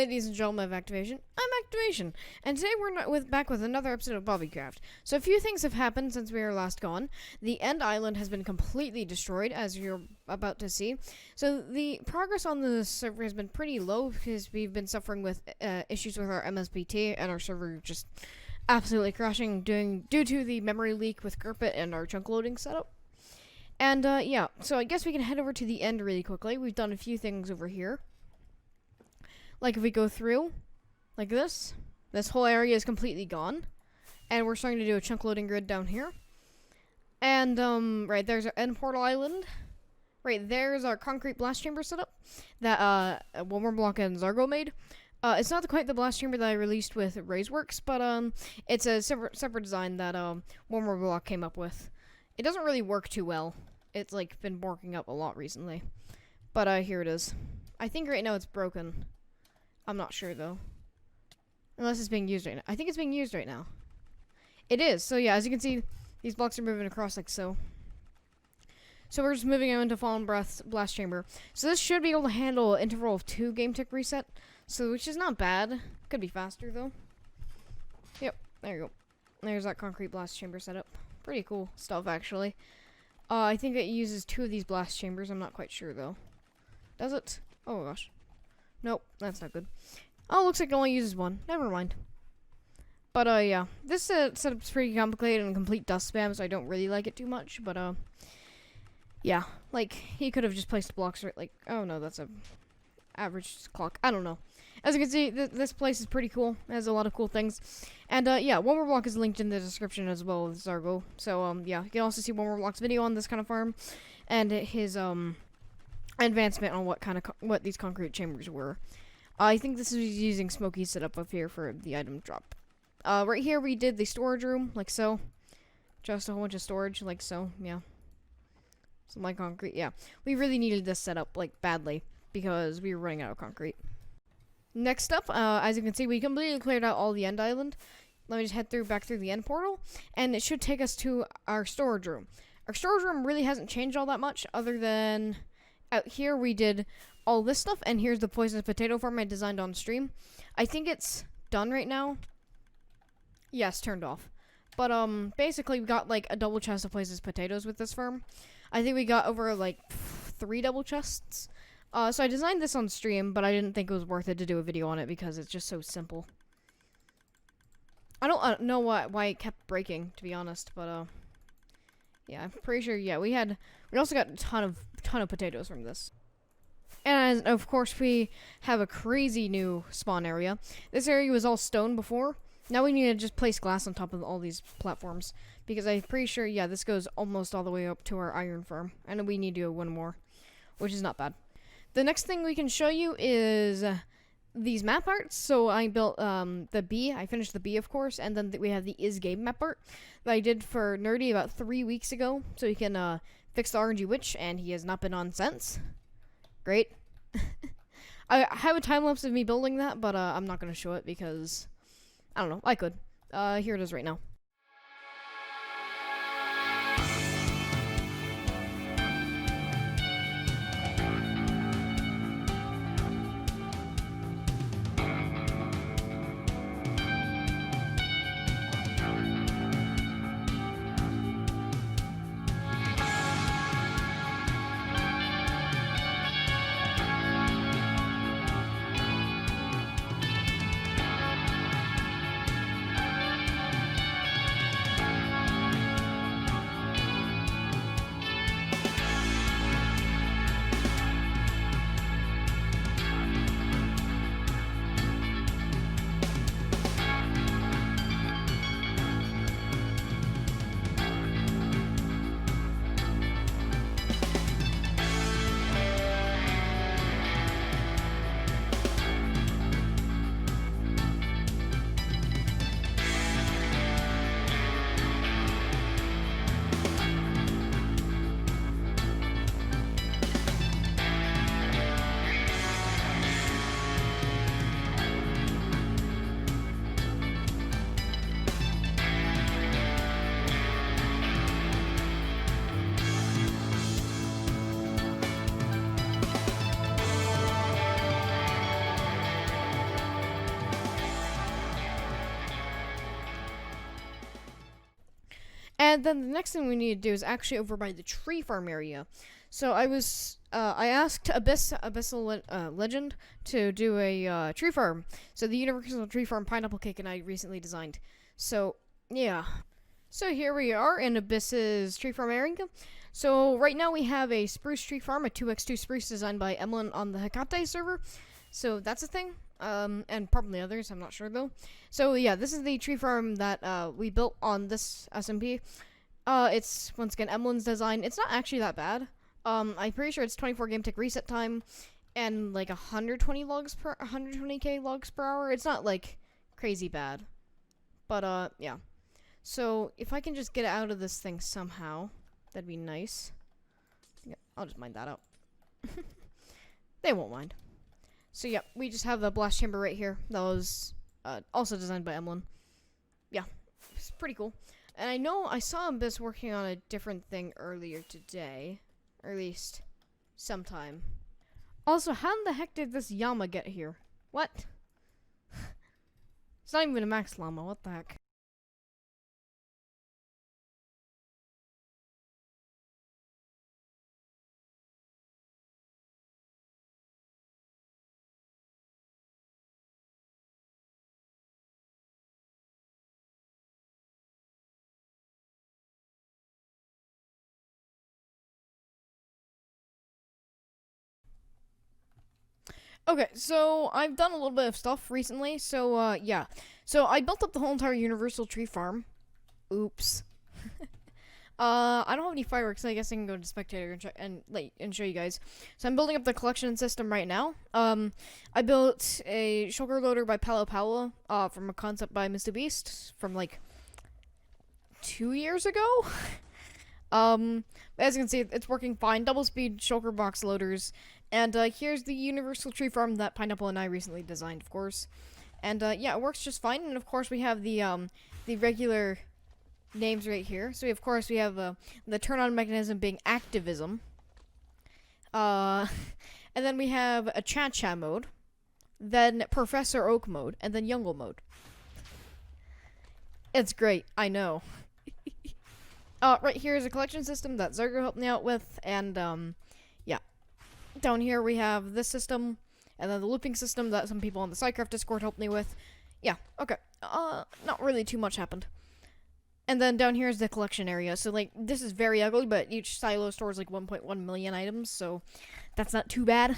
ladies and gentlemen of Activation, I'm Activation, and today we're back with another episode of Bobbycraft. So a few things have happened since we were last gone. The End Island has been completely destroyed, as you're about to see. So the progress on the server has been pretty low, because we've been suffering with issues with our MSBT, and our server just absolutely crashing due to the memory leak with Gurpit and our chunk loading setup. And yeah, so I guess we can head over to the end really quickly. We've done a few things over here. Like if we go through, like this whole area is completely gone. And we're starting to do a chunk loading grid down here. And, right, there's our end portal island. Right, there's our concrete blast chamber setup that, Onemoreblock and Zargo made. It's not quite the blast chamber that I released with Raiseworks, but, it's a separate design that, Onemoreblock came up with. It doesn't really work too well. It's, like, been borking up a lot recently. But, here it is. I think right now it's broken. I'm not sure, though. Unless it's being used right now. I think it's being used right now. It is. So, yeah, as you can see, these blocks are moving across like so. So, we're just moving into Fallen Blast Chamber. So, this should be able to handle an interval of 2 game tick reset. So, which is not bad. Could be faster, though. Yep, there you go. There's that concrete blast chamber setup. Pretty cool stuff, actually. I think it uses 2 of these blast chambers. I'm not quite sure, though. Does it? Oh, gosh. Nope, that's not good. Oh, looks like it only uses 1. Never mind. But, yeah. This setup's pretty complicated and complete dust spam, so I don't really like it too much. But, yeah. Like, he could have just placed blocks right, like, oh no, that's a average clock. I don't know. As you can see, this place is pretty cool. It has a lot of cool things. And, yeah, Onemoreblock is linked in the description as well as Zargo. So, yeah, you can also see Onemoreblock's video on this kind of farm. And his, advancement on what these concrete chambers were. I think this is using Smokey's setup up here for the item drop. Right here we did the storage room, like so. Just a whole bunch of storage, like so, yeah. Some like concrete, yeah. We really needed this setup, like, badly, because we were running out of concrete. Next up, as you can see, we completely cleared out all the end island. Let me just head back through the end portal, and it should take us to our storage room. Our storage room really hasn't changed all that much, other than out here we did all this stuff, and here's the poisonous potato farm I designed on stream. I think it's done right now. Yes, turned off. But basically we got like a double chest of poisonous potatoes with this farm. I think we got over like 3 double chests. So I designed this on stream, but I didn't think it was worth it to do a video on it because it's just so simple. I don't know why it kept breaking, to be honest, but yeah, I'm pretty sure. Yeah, we also got a ton of potatoes from this. And of course, we have a crazy new spawn area. This area was all stone before. Now we need to just place glass on top of all these platforms, because I'm pretty sure, yeah, this goes almost all the way up to our iron farm, and we need to do 1 more, which is not bad. The next thing we can show you is these map arts. So I built the bee. I finished the bee, of course, and then we have the Is Game map art that I did for Nerdy about 3 weeks ago, so he can fix the RNG witch, and he has not been on since. Great. I have a time lapse of me building that, but I'm not going to show it because I don't know. I could. Here it is right now. And then the next thing we need to do is actually over by the tree farm area. So I asked Abyssal Legend to do a tree farm. So the Universal Tree Farm Pineapplecake and I recently designed. So, yeah. So here we are in Abyss's tree farm area. So right now we have a spruce tree farm, a 2x2 spruce designed by Emlyn on the Hecate server. So that's a thing. And probably others, I'm not sure though. So yeah, this is the tree farm that we built on this SMP. It's once again Emlyn's design. It's not actually that bad. I'm pretty sure it's 24 game tick reset time and like 120k logs per hour. It's not like crazy bad. But yeah. So if I can just get out of this thing somehow, that'd be nice. Yeah, I'll just mine that out. They won't mind. So yeah, we just have the blast chamber right here. That was also designed by Emlyn. Yeah, it's pretty cool. And I know I saw Abyss working on a different thing earlier today. Or at least sometime. Also, how in the heck did this llama get here? What? It's not even a max llama, what the heck? Okay, so I've done a little bit of stuff recently, so yeah. So I built up the whole entire Universal Tree Farm. Oops. I don't have any fireworks, so I guess I can go to spectator and show you guys. So I'm building up the collection system right now. I built a sugar loader by Palo Palo, from a concept by Mr. Beast from like 2 years ago. As you can see, it's working fine. Double speed shulker box loaders. And here's the Universal Tree Farm that Pineapple and I recently designed, of course. And yeah, it works just fine. And of course, we have the regular names right here. So of course we have the turn on mechanism being activism. And then we have a cha-cha mode, then Professor Oak mode, and then Jungle mode. It's great, I know. Right here is a collection system that Zargo helped me out with, and yeah. Down here we have this system, and then the looping system that some people on the Sidecraft Discord helped me with. Yeah, okay. Not really too much happened. And then down here is the collection area. So, like, this is very ugly, but each silo stores, like, 1.1 million items, so that's not too bad.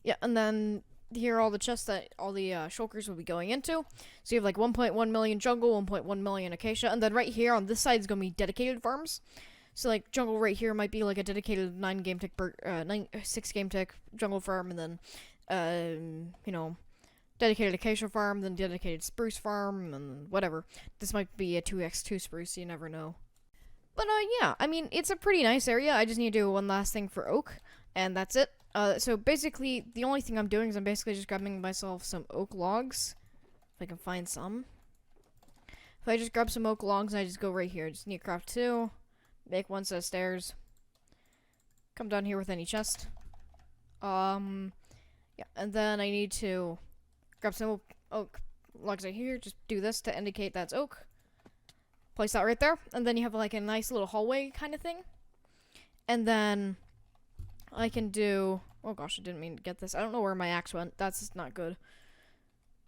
Yeah, and then here are all the chests that all the shulkers will be going into. So you have, like, 1.1 million jungle, 1.1 million acacia, and then right here on this side is going to be dedicated farms. So, like, jungle right here might be, like, a dedicated 6 game tick jungle farm, and then, you know, dedicated acacia farm, then dedicated spruce farm, and whatever. This might be a 2x2 spruce, you never know. But, yeah, I mean, it's a pretty nice area. I just need to do one last thing for oak, and that's it. So basically, the only thing I'm doing is I'm basically just grabbing myself some oak logs, if I can find some. If I just grab some oak logs, and I just go right here. Just need to craft 2, make 1 set of stairs, come down here with any chest. Yeah, and then I need to grab some oak logs right here. Just do this to indicate that's oak. Place that right there. And then you have like a nice little hallway kind of thing. And then I can do... Oh gosh, I didn't mean to get this. I don't know where my axe went. That's not good.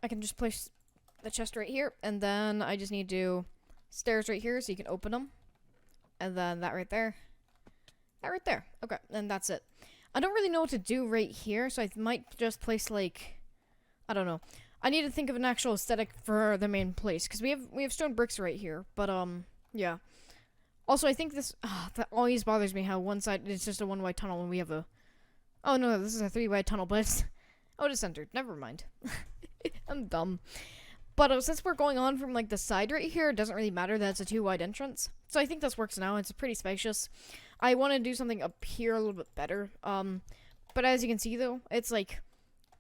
I can just place the chest right here. And then I just need to do stairs right here so you can open them. And then that right there. That right there. Okay, and that's it. I don't really know what to do right here, so I might just place like... I don't know. I need to think of an actual aesthetic for the main place, because we have stone bricks right here, but, yeah. Also, I think this, that always bothers me how one side, it's just a one-wide tunnel, and we have a, oh no, this is a 3-wide tunnel, but it's, oh, it's centered, never mind. I'm dumb. But since we're going on from, like, the side right here, it doesn't really matter that it's a 2-wide entrance, so I think this works now, it's pretty spacious. I want to do something up here a little bit better, but as you can see, though, it's, like,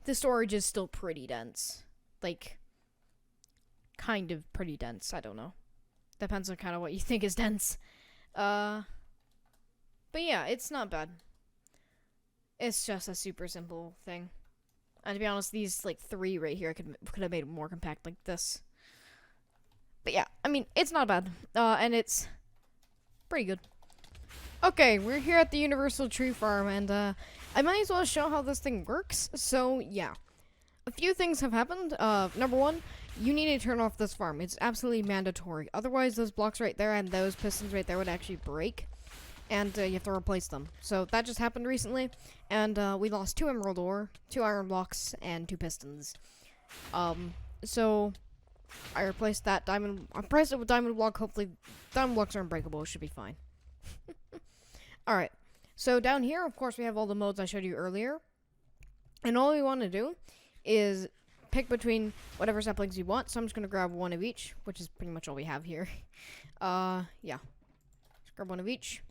the storage is still pretty dense. Like, kind of pretty dense. I don't know. Depends on kind of what you think is dense. But yeah, it's not bad. It's just a super simple thing. And to be honest, these, like, 3 right here could have made it more compact like this. But yeah, I mean, it's not bad. And it's pretty good. Okay, we're here at the Universal Tree Farm, and I might as well show how this thing works. So yeah, a few things have happened. Number one, you need to turn off this farm. It's absolutely mandatory. Otherwise, those blocks right there and those pistons right there would actually break, and you have to replace them. So that just happened recently, and we lost 2 emerald ore, 2 iron blocks, and 2 pistons. So I replaced that diamond. I replaced it with diamond block. Hopefully, diamond blocks are unbreakable. It should be fine. Alright, so down here, of course, we have all the modes I showed you earlier. And all we want to do is pick between whatever saplings you want. So I'm just going to grab 1 of each, which is pretty much all we have here. Yeah. Just grab 1 of each.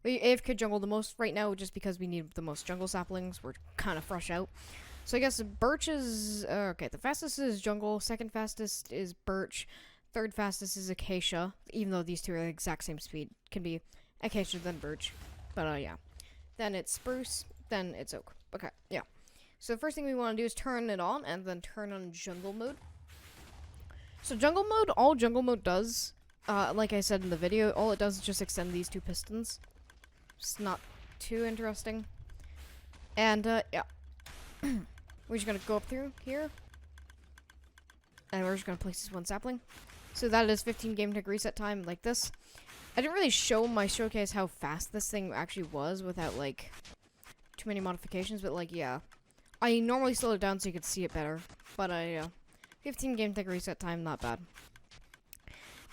We AFK jungle the most right now just because we need the most jungle saplings. We're kind of fresh out. So I guess birch is... okay, the fastest is jungle. Second fastest is birch. Third fastest is acacia. Even though these two are the exact same speed. Can be... Acacia, then birch. But, yeah. Then it's spruce, then it's oak. Okay, yeah. So the first thing we want to do is turn it on, and then turn on jungle mode. So jungle mode, all jungle mode does, like I said in the video, all it does is just extend these 2 pistons. It's not too interesting. And, yeah. We're just gonna go up through here. And we're just gonna place this 1 sapling. So that is 15 game tick reset time, like this. I didn't really show my showcase how fast this thing actually was without, like, too many modifications, but, like, yeah. I normally slow it down so you could see it better, but, yeah. 15 game tick reset time, not bad.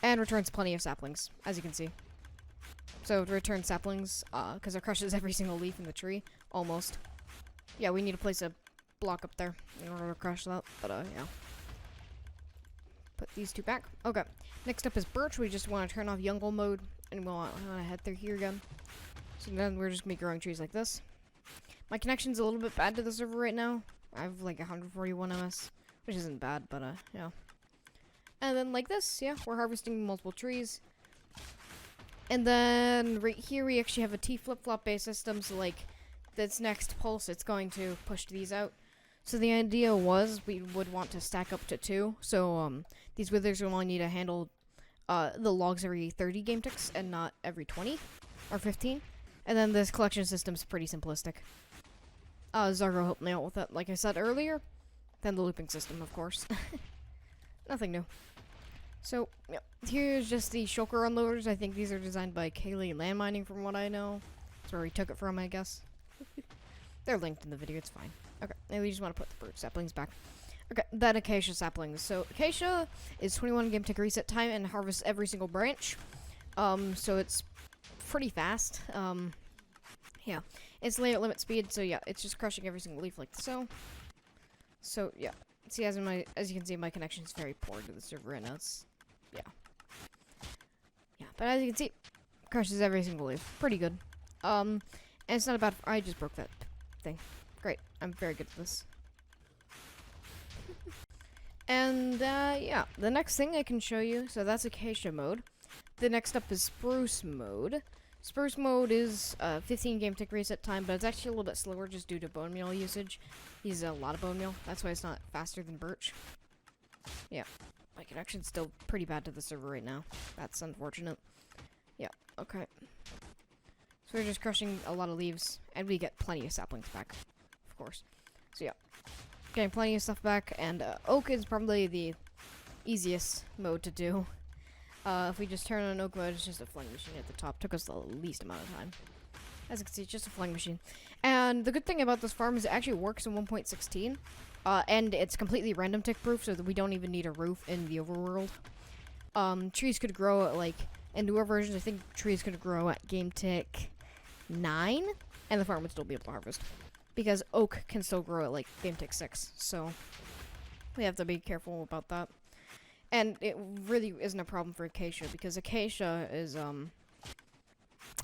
And returns plenty of saplings, as you can see. So, to return saplings, because it crushes every single leaf in the tree, almost. Yeah, we need to place a block up there in order to crush that, but, yeah. Put these 2 back. Okay. Next up is birch. We just want to turn off jungle mode, and we'll want to head through here again. So then we're just going to be growing trees like this. My connection's a little bit bad to the server right now. I have like 141 ms, which isn't bad, but yeah. And then like this, yeah, we're harvesting multiple trees. And then right here we actually have a T flip-flop based system, so like this next pulse, it's going to push these out. So the idea was we would want to stack up to 2. So these withers will only need to handle the logs every 30 game ticks and not every 20 or 15. And then this collection system is pretty simplistic. Zargo helped me out with it, like I said earlier. Then the looping system, of course. Nothing new. So, yeah, here's just the shulker unloaders. I think these are designed by Kaylee Land Mining, from what I know. That's where we took it from, I guess. They're linked in the video, it's fine. Okay, and we just want to put the birch saplings back. Okay, then Acacia Saplings. So, Acacia is 21 game tick reset time and harvests every single branch. So it's pretty fast. Yeah. It's layout limit speed, so yeah, it's just crushing every single leaf like so. So, yeah. See, as you can see, my connection is very poor to the server right now. It's, yeah. Yeah, but as you can see, crushes every single leaf. Pretty good. And it's not about... I just broke that thing. Great. I'm very good at this. And, yeah. The next thing I can show you, so that's Acacia mode. The next up is Spruce mode. Spruce mode is 15 game tick reset time, but it's actually a little bit slower just due to bone meal usage. Uses a lot of bone meal. That's why it's not faster than birch. Yeah. My connection's still pretty bad to the server right now. That's unfortunate. Yeah, okay. So we're just crushing a lot of leaves, and we get plenty of saplings back, of course. So yeah, getting plenty of stuff back, and oak is probably the easiest mode to do. If we just turn on oak mode, it's just a flying machine at the top. Took us the least amount of time. As you can see, it's just a flying machine. And the good thing about this farm is it actually works in 1.16. And it's completely random tick proof, so that we don't even need a roof in the overworld. Trees could grow at, like, in newer versions, I think trees could grow at game tick 9, and the farm would still be able to harvest. Because oak can still grow at, like, game tick 6, so we have to be careful about that. And it really isn't a problem for acacia, because acacia is,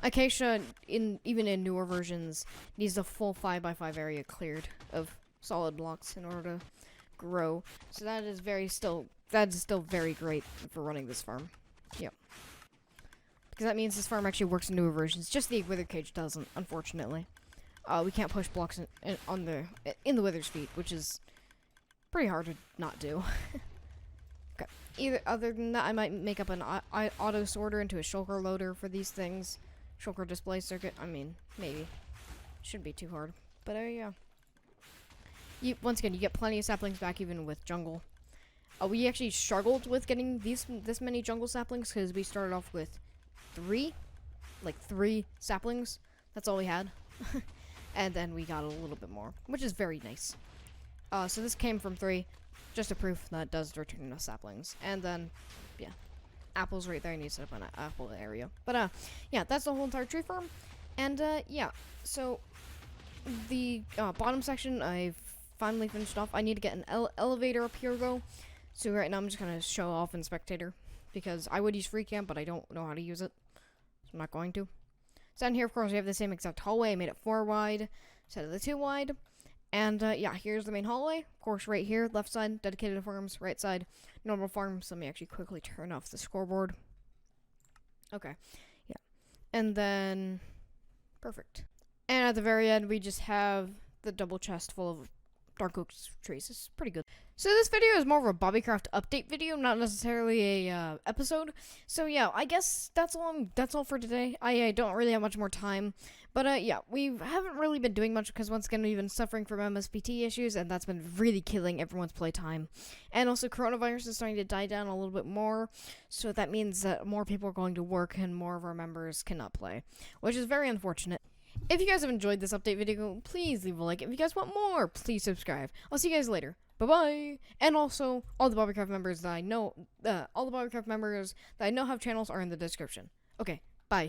acacia, even in newer versions, needs the full 5x5 area cleared of solid blocks in order to grow. So that is still very great for running this farm. Yep. Because that means this farm actually works in newer versions. Just the wither cage doesn't, unfortunately. We can't push blocks in the wither's feet, which is pretty hard to not do. Okay. Either other than that, I might make up an auto sorter into a shulker loader for these things. Shulker display circuit. I mean, maybe. Shouldn't be too hard. But yeah. Once again, you get plenty of saplings back even with jungle. We actually struggled with getting this many jungle saplings because we started off with three saplings. That's all we had. And then we got a little bit more, which is very nice. So this came from 3, just a proof that it does return enough saplings. And then, yeah, apples right there. I need to set up an apple area. But yeah, that's the whole entire tree farm. And yeah, so the bottom section I've finally finished off. I need to get an elevator up here though. So right now I'm just gonna show off in spectator because I would use free camp, but I don't know how to use it, so I'm not going to. So down here, of course, we have the same exact hallway. I made it 4 wide instead of the 2 wide. And yeah, here's the main hallway. Of course, right here, left side, dedicated to farms. Right side, normal farms. Let me actually quickly turn off the scoreboard. Okay, yeah, and then perfect. And at the very end, we just have the double chest full of dark oak trees. It's pretty good. So this video is more of a Bobbycraft update video, not necessarily a episode. So yeah, I guess that's all for today. I don't really have much more time, but yeah, we haven't really been doing much because once again we've been suffering from MSPT issues, and that's been really killing everyone's playtime. And also coronavirus is starting to die down a little bit more, so that means that more people are going to work and more of our members cannot play, which is very unfortunate. If you guys have enjoyed this update video, please leave a like. If you guys want more, please subscribe. I'll see you guys later. Bye-bye! And also, all the Bobbycraft members that I know have channels are in the description. Okay,